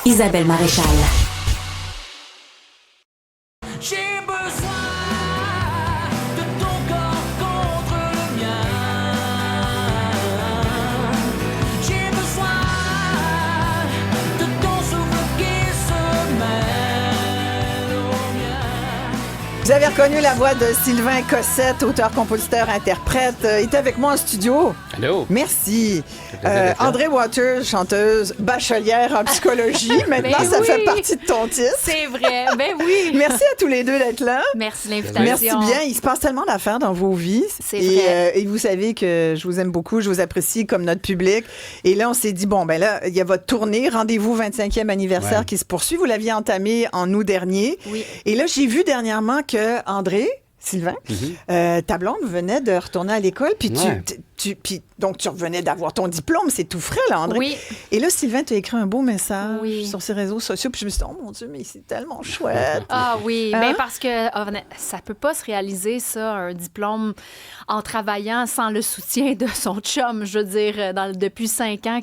Isabelle Maréchal. J'ai besoin de ton corps contre le mien. J'ai besoin de ton souffle qui se mêle au mien. Vous avez reconnu la voix de Sylvain Cossette, auteur, compositeur, interprète. Il est avec moi en studio. Allô? Merci. plaisir d'être là. André Waters, chanteuse, bachelière en psychologie. Maintenant, Ben ça oui. fait partie de ton titre. C'est vrai, ben oui. Merci à tous les deux d'être là. Merci de l'invitation. Merci bien. Il se passe tellement d'affaires dans vos vies. C'est et, vrai. et vous savez que je vous aime beaucoup, je vous apprécie comme notre public. Et là, on s'est dit, bon, ben là, il y a votre tournée, Rendez-vous 25e anniversaire Ouais. qui se poursuit. Vous l'aviez entamé en août dernier. Oui. Et là, j'ai vu dernièrement que André, Sylvain, ta blonde venait de retourner à l'école, puis Ouais. donc tu revenais d'avoir ton diplôme, c'est tout frais, là, André. Oui. Et là, Sylvain t'a écrit un beau message Oui. sur ses réseaux sociaux, puis je me suis dit, oh mon Dieu, mais c'est tellement chouette. Ah oui, Hein? ben parce que ça peut pas se réaliser, ça, un diplôme en travaillant sans le soutien de son chum. Je veux dire, depuis 5 ans,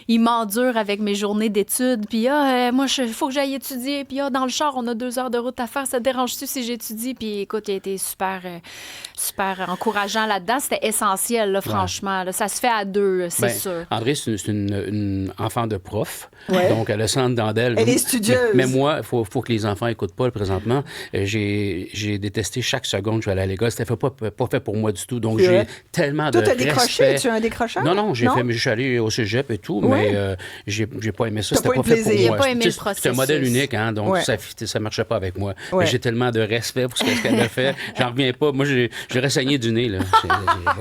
il m'endure avec mes journées d'études. Puis, moi, il faut que j'aille étudier. Puis, dans le char, on a 2 heures de route à faire. Ça te dérange-tu si j'étudie? Puis, écoute, il a été super encourageant là-dedans. C'était essentiel, là, franchement. Là. Ça se fait à 2, c'est sûr. André, c'est une enfant de prof. Ouais. Donc, elle a ça en dedans d'elle. Elle est studieuse. Mais moi, il faut que les enfants n'écoutent pas présentement. J'ai détesté chaque seconde que je suis allé à l'école. C'était pas fait pour moi du tout. Donc, C'est j'ai vrai. tellement Toi, de t'as décroché? respect. Tu as un décrocheur? Non, je suis allé au cégep et tout, Ouais. mais j'ai pas aimé ça. T'as C'était pas eu pas de fait pour plaisir. moi. Il a pas aimé le C'est un processus. modèle unique, hein, donc Ouais. ça marchait pas avec moi. Ouais. Mais j'ai tellement de respect pour ce qu'elle a fait. J'en reviens pas. Moi, j'aurais saigné du nez, là.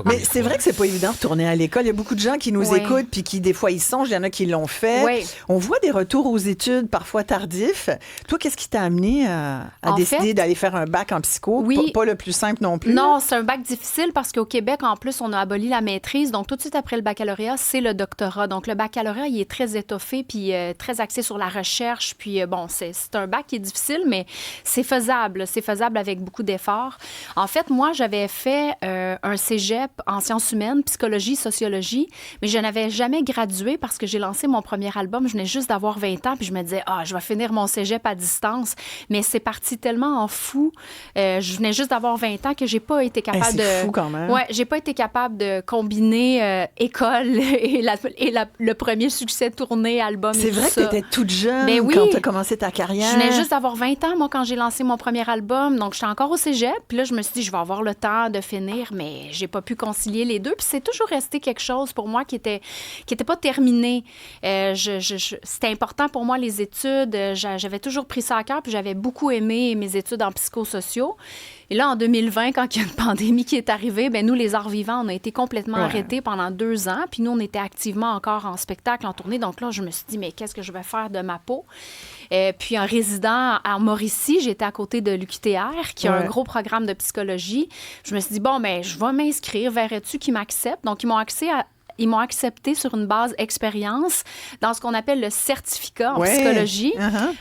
Mais c'est vrai que c'est pas évident de retourner à l'école. Il y a beaucoup de gens qui nous Oui. écoutent puis qui, des fois, ils songent. Il y en a qui l'ont fait. Oui. On voit des retours aux études parfois tardifs. Toi, qu'est-ce qui t'a amené à En décider fait, d'aller faire un bac en psycho? Oui. Pas le plus simple non plus. Non, c'est un bac difficile parce qu'au Québec, en plus, on a aboli la maîtrise. Donc, tout de suite après le baccalauréat, c'est le doctorat. Donc, le baccalauréat, il est très étoffé puis très axé sur la recherche. Puis, bon, c'est un bac qui est difficile, mais c'est faisable. C'est faisable avec beaucoup d'efforts. En fait, moi, j'avais fait un cégep en sciences humaines, psychologie, sociologie, mais je n'avais jamais gradué parce que j'ai lancé mon premier album. Je venais juste d'avoir 20 ans, puis je me disais, je vais finir mon cégep à distance. Mais c'est parti tellement en fou. Je venais juste d'avoir 20 ans que j'ai pas été capable c'est fou quand même. Ouais, j'ai pas été capable de combiner école et le premier succès tourné, album et C'est tout vrai que ça. t'étais toute jeune Ben oui. quand t'as commencé ta carrière. Je venais juste d'avoir 20 ans, moi, quand j'ai lancé mon premier album. Donc, j'étais encore au cégep. Puis là, je me suis dit, je vais avoir le temps de finir, mais j'ai pas pu concilier les deux. Puis c'est toujours resté quelque chose pour moi qui était pas terminé. C'était important pour moi, les études. J'avais toujours pris ça à cœur. Puis j'avais beaucoup aimé mes études en psychosociaux. Et là, en 2020, quand il y a une pandémie qui est arrivée, ben nous, les arts vivants, on a été complètement arrêtés pendant 2 ans. Puis nous, on était activement encore en spectacle, en tournée. Donc là, je me suis dit, mais qu'est-ce que je vais faire de ma peau? Puis un résident à Mauricie, j'étais à côté de l'UQTR, qui a un gros programme de psychologie. Je me suis dit, bon, ben je vais m'inscrire. Verrais-tu qu'ils m'acceptent? Donc, ils m'ont accepté sur une base expérience dans ce qu'on appelle le certificat en psychologie.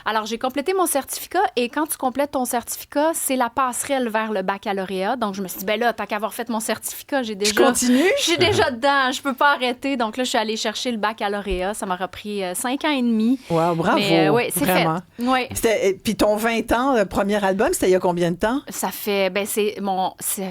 Alors, j'ai complété mon certificat et quand tu complètes ton certificat, c'est la passerelle vers le baccalauréat. Donc, je me suis dit, ben là, tant qu'à avoir fait mon certificat, j'ai déjà... Je continue? Je suis déjà dedans, je peux pas arrêter. Donc là, je suis allée chercher le baccalauréat. Ça m'aura pris 5 ans et demi. Wow, bravo. Mais oui, c'est vraiment. fait. Oui. Puis ton 20 ans, le premier album, c'était il y a combien de temps? Ça fait,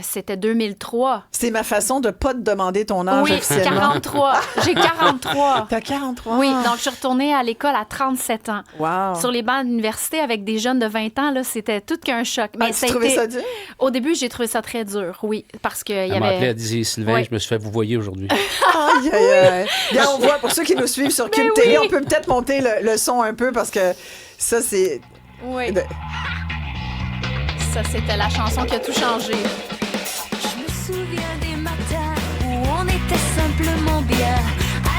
c'était 2003. C'est ma façon de pas te demander ton âge Oui, officiellement. 43. J'ai 43. T'as 43? Oui, donc je suis retournée à l'école à 37 ans. Wow. Sur les bancs d'université avec des jeunes de 20 ans, là, c'était tout qu'un choc. Mais tu trouvais ça dur? Au début, j'ai trouvé ça très dur, oui, parce qu'il y Elle m'a appelé, avait... elle disait, Sylvain, Oui. je me suis fait vous voyez aujourd'hui. Aïe, aïe, aïe. Regarde, on voit, pour ceux qui nous suivent sur Cube oui. TV, on peut peut-être monter le son un peu parce que ça, c'est... Oui, Ben, ça, c'était la chanson qui a tout changé. Je me souviens des matins où on était simplement bien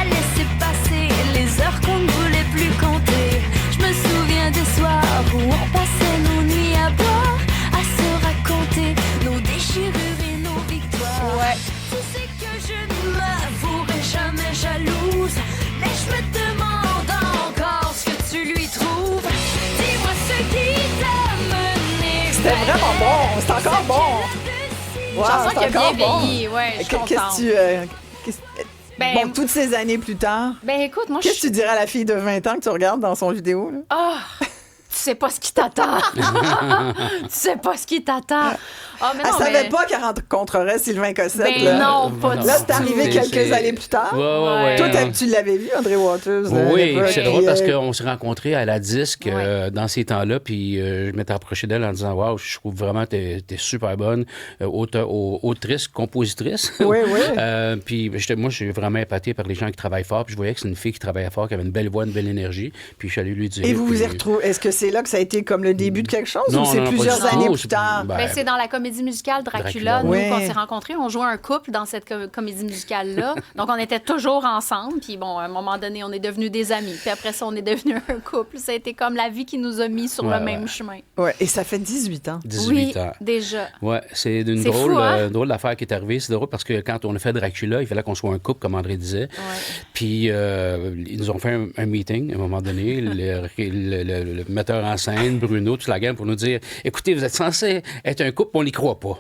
à laisser passer les heures qu'on ne voulait plus compter. Je me souviens des soirs où on passait nos nuits à boire, à se raconter nos déchirures et nos victoires. Ouais. Tu sais que je ne m'avouerai jamais jalouse, mais je me demande encore ce que tu lui trouves. Dis-moi ce qui t'a mené. C'était vraiment bon. C'est encore bon. Wow, Chanson c'est qui a bien encore bon. vieilli, ouais, je suis Qu'est-ce contente. que tu... Ben, Bon, toutes ces années plus tard, ben écoute, moi, qu'est-ce que tu dirais à la fille de 20 ans que tu regardes dans son vidéo? Là? Ah! Tu sais pas ce qui t'attend. Tu sais pas ce qui t'attend. Ah, mais Elle non, savait mais... pas qu'elle rencontrerait Sylvain Cossette. Ben là. non, pas Là, du c'est arrivé C'est- quelques c'est- années plus tard. Ouais. Toi, tu l'avais vu, André Waters? à Oui, l'époque, c'est drôle puis, parce qu'on s'est rencontrés à la disque Ouais. dans ces temps-là, puis je m'étais approché d'elle en disant waouh, je trouve vraiment que t'es super bonne, autrice, compositrice. Oui, oui. Puis moi, je suis vraiment épaté par les gens qui travaillent fort, puis je voyais que c'est une fille qui travaillait fort, qui avait une belle voix, une belle énergie, puis je suis allé lui dire. Et vous vous puis- êtes retrouvés. Est-ce que c'est là que ça a été comme le début de quelque chose Non, ou c'est non, pas plusieurs du tout. années plus C'est- tard? ben, Ben, c'est dans la comédie musicale Dracula, Dracula. nous, Ouais. qu'on s'est rencontrés. On jouait un couple dans cette comédie musicale-là. Donc, on était toujours ensemble. Puis, bon, à un moment donné, on est devenus des amis. Puis après ça, on est devenus un couple. Ça a été comme la vie qui nous a mis sur Ouais, le même ouais. chemin. Ouais, et ça fait 18 ans. 18 oui, ans. déjà. Ouais, c'est une C'est drôle, fou, hein? drôle d'affaire qui est arrivée. C'est drôle parce que quand on a fait Dracula, il fallait qu'on soit un couple, comme André disait. Puis ils nous ont fait un meeting à un moment donné, le metteur en scène, Bruno, toute la gamme, pour nous dire écoutez, vous êtes censés être un couple, on n'y croit pas.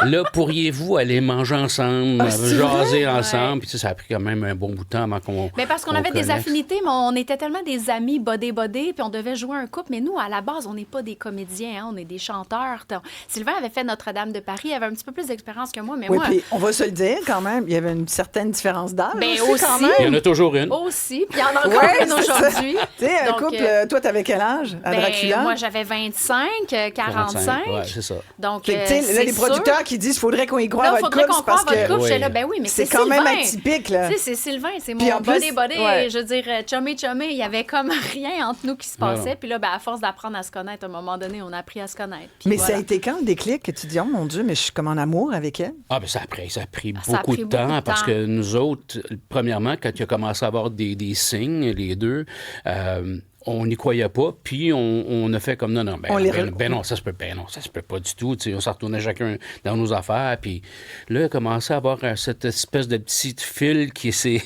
Là, pourriez-vous aller manger ensemble, c'est jaser vrai? ensemble? Ouais. Puis ça a pris quand même un bon bout de temps avant qu'on. Mais parce qu'on qu'on avait des connaisse. affinités, mais on était tellement des amis body-body, puis on devait jouer un couple. Mais nous, à la base, on n'est pas des comédiens, hein, on est des chanteurs. Sylvain avait fait Notre-Dame de Paris, il avait un petit peu plus d'expérience que moi, mais Oui, moi... puis on va se le dire quand même, il y avait une certaine différence d'âge. Ben aussi, quand aussi. même. Il y en a toujours une. Aussi, puis il y en a encore Ouais, une c'est ça. aujourd'hui. Tu sais, un Donc, couple, toi, t'avais quel âge à ben, Dracula? moi, j'avais 25, 45. Ouais, c'est ça. Donc, Fait que, tu sais, là, c'est les producteurs sûr. qui disent qu'il faudrait qu'on y croie Là, à il votre faudrait couple, qu'on c'est croie parce à votre que couple. Oui. J'étais là, ben oui, mais c'est c'est quand même Sylvain. atypique, là. Tu sais, c'est Sylvain, c'est Puis en mon plus, body. ouais. Je veux dire, chummy. Il y avait comme rien entre nous qui se Non, passait. non. Puis là, ben, à force d'apprendre à se connaître, à un moment donné, on a appris à se connaître. Puis Mais voilà. ça a été quand le déclic que tu dis, oh mon Dieu, mais je suis comme en amour avec elle? Ah, ben ça a pris Ça a beaucoup pris de temps beaucoup de parce temps. que nous autres, premièrement, quand il a commencé à avoir des signes, les deux, on n'y croyait pas, puis on a fait comme non, On les non, ça se peut pas du tout. Tu sais, on s'en retournait chacun dans nos affaires, puis là, il a commencé à avoir cette espèce de petit fil qui s'est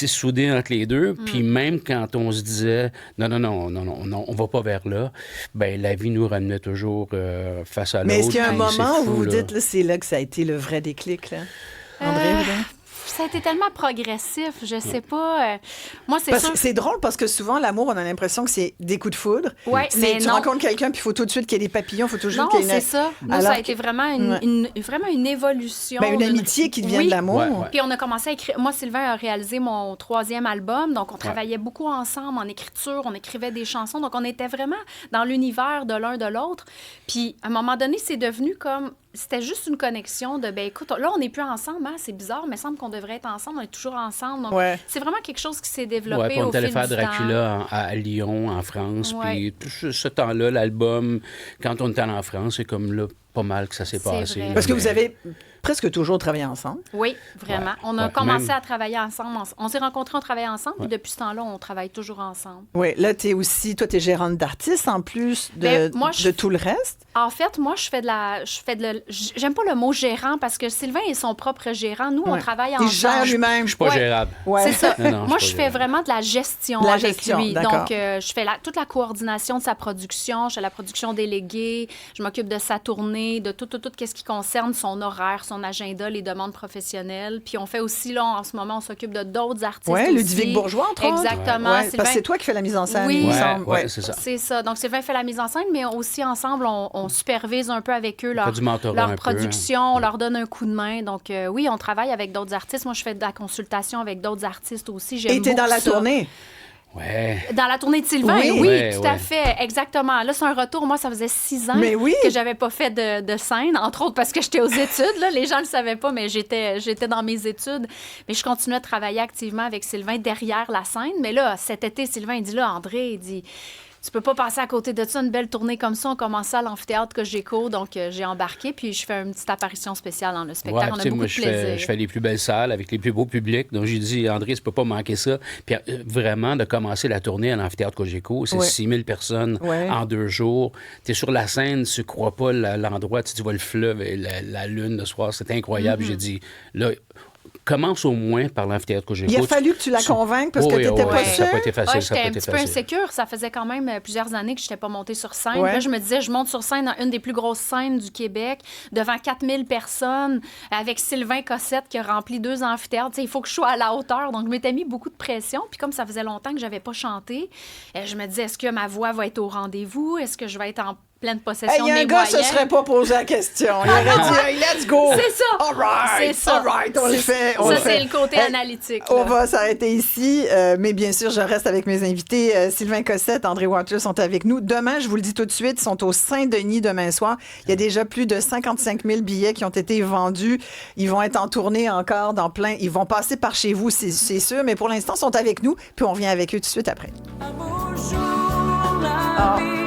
soudé entre les deux, Mm. puis même quand on se disait non, on va pas vers là, ben la vie nous ramenait toujours face à l'autre. Mais est-ce qu'il y a un puis moment c'est où fou, vous vous là. dites, là, c'est là que ça a été le vrai déclic, là? André, là? Ça a été tellement progressif, je sais pas. Moi, c'est Parce sûr. que c'est drôle parce que souvent, l'amour, on a l'impression que c'est des coups de foudre. Ouais, C'est- mais tu non. rencontres quelqu'un, puis il faut tout de suite qu'il y ait des papillons, il faut toujours Non, qu'il y ait c'est ça. Nous, ça Alors a été que- vraiment vraiment une évolution. Ben, une d'une- amitié qui devient Oui. de l'amour. Ouais, ouais. Puis on a commencé à écrire. Moi, Sylvain a réalisé mon 3e album, donc on travaillait beaucoup ensemble en écriture, on écrivait des chansons, donc on était vraiment dans l'univers de l'un de l'autre. Puis à un moment donné, c'est devenu comme c'était juste une connexion de ben écoute, là on n'est plus ensemble, hein, c'est bizarre, mais il semble qu'on devrait être ensemble, on est toujours ensemble. Donc Ouais. c'est vraiment quelque chose qui s'est Ouais, développé puis on au est allé fil faire du temps. Dracula à Lyon, en France. Ouais. Puis tout ce temps-là, l'album, quand on était allé en France, c'est comme là, pas mal que ça s'est C'est passé. vrai. là, Parce que mais- vous avez presque toujours travaillé ensemble. Oui, vraiment. Ouais, On a ouais, commencé même- à travailler ensemble. On s'est rencontrés, on travaillait ensemble, puis depuis ce temps-là, on travaille toujours ensemble. Oui, là, tu es aussi, toi, tu es gérante d'artiste en plus de, Ben, moi, de tout le reste. En fait, moi, j'aime pas le mot gérant parce que Sylvain est son propre gérant. Nous, on Ouais. travaille Il gère ensemble. lui-même. Je suis pas Ouais. gérable. Ouais. C'est ça. Non, non, Moi, je je suis pas fais gérable. vraiment de la gestion La avec gestion, lui. d'accord. Donc, je fais toute la coordination de sa production. Je fais la production déléguée. Je m'occupe de sa tournée, de tout ce qui concerne son horaire, son agenda, les demandes professionnelles. Puis on fait aussi, là, en ce moment, on s'occupe de d'autres artistes Oui, aussi. Ludwig Bourgeois, entre autres. Exactement. Ouais, Sylvain- parce que c'est toi qui fais la mise en scène, Oui. il me Ouais, semble. ouais, c'est ça. C'est ça. Donc, Sylvain fait la mise en scène, mais aussi ensemble, on supervise un peu avec eux leur, du mentorat leur un peu, production, hein. on leur donne un coup de main. Donc, oui, on travaille avec d'autres artistes. Moi, je fais de la consultation avec d'autres artistes aussi. J'aime Et tu es dans beaucoup la ça. tournée. Ouais. Dans la tournée de Sylvain, Oui. oui, Ouais, tout à ouais. fait, exactement. Là, c'est un retour. Moi, ça faisait 6 ans Mais oui. que j'avais pas fait de scène, entre autres parce que j'étais aux études. Là. Les gens le savaient pas, mais j'étais dans mes études. Mais je continuais de travailler activement avec Sylvain derrière la scène. Mais là, cet été, Sylvain, il dit là, André, il dit... Tu peux pas passer à côté de ça, une belle tournée comme ça. On commençait à l'amphithéâtre que j'écoute, donc j'ai embarqué, puis je fais une petite apparition spéciale dans le spectacle. Ouais, On tu a sais, beaucoup moi, de je plaisir. fais les plus belles salles avec les plus beaux publics. Donc, j'ai dit, André, tu peux pas manquer ça. Puis, vraiment, de commencer la tournée à l'amphithéâtre Cogeco, c'est Ouais. 6000 personnes Ouais. en 2 jours. Tu es sur la scène, tu crois pas l'endroit, tu vois le fleuve et la lune le soir, c'est incroyable. Mm-hmm. J'ai dit, là, commence au moins par l'amphithéâtre Cogeco. Il a fallu que tu la convainques parce que tu n'étais pas Ça n'a sûre. pas été facile. J'étais un petit peu insécure. Ça faisait quand même plusieurs années que je n'étais pas montée sur scène. Ouais. Là, je me disais, je monte sur scène dans une des plus grosses scènes du Québec, devant 4000 personnes, avec Sylvain Cossette qui a rempli 2 amphithéâtres. Tu sais, il faut que je sois à la hauteur. Donc, je m'étais mis beaucoup de pression. Puis comme ça faisait longtemps que je n'avais pas chanté, je me disais, est-ce que ma voix va être au rendez-vous? Est-ce que je vais être en pleine possession Il y a de un mes gars, moyens? se serait pas posé la question. Il aurait dit, hey, let's go. C'est ça. All right. C'est ça. All right. On le fait. On Ça, le fait. c'est le côté Hey, analytique. On là. va s'arrêter ici, mais bien sûr, je reste avec mes invités. Sylvain Cossette, André Waters sont avec nous. Demain, je vous le dis tout de suite, ils sont au Saint-Denis demain soir. Il y a déjà plus de 55 000 billets qui ont été vendus. Ils vont être en tournée encore dans plein. Ils vont passer par chez vous, c'est sûr, mais pour l'instant, ils sont avec nous. Puis on vient avec eux tout de suite après. Bonjour la vie.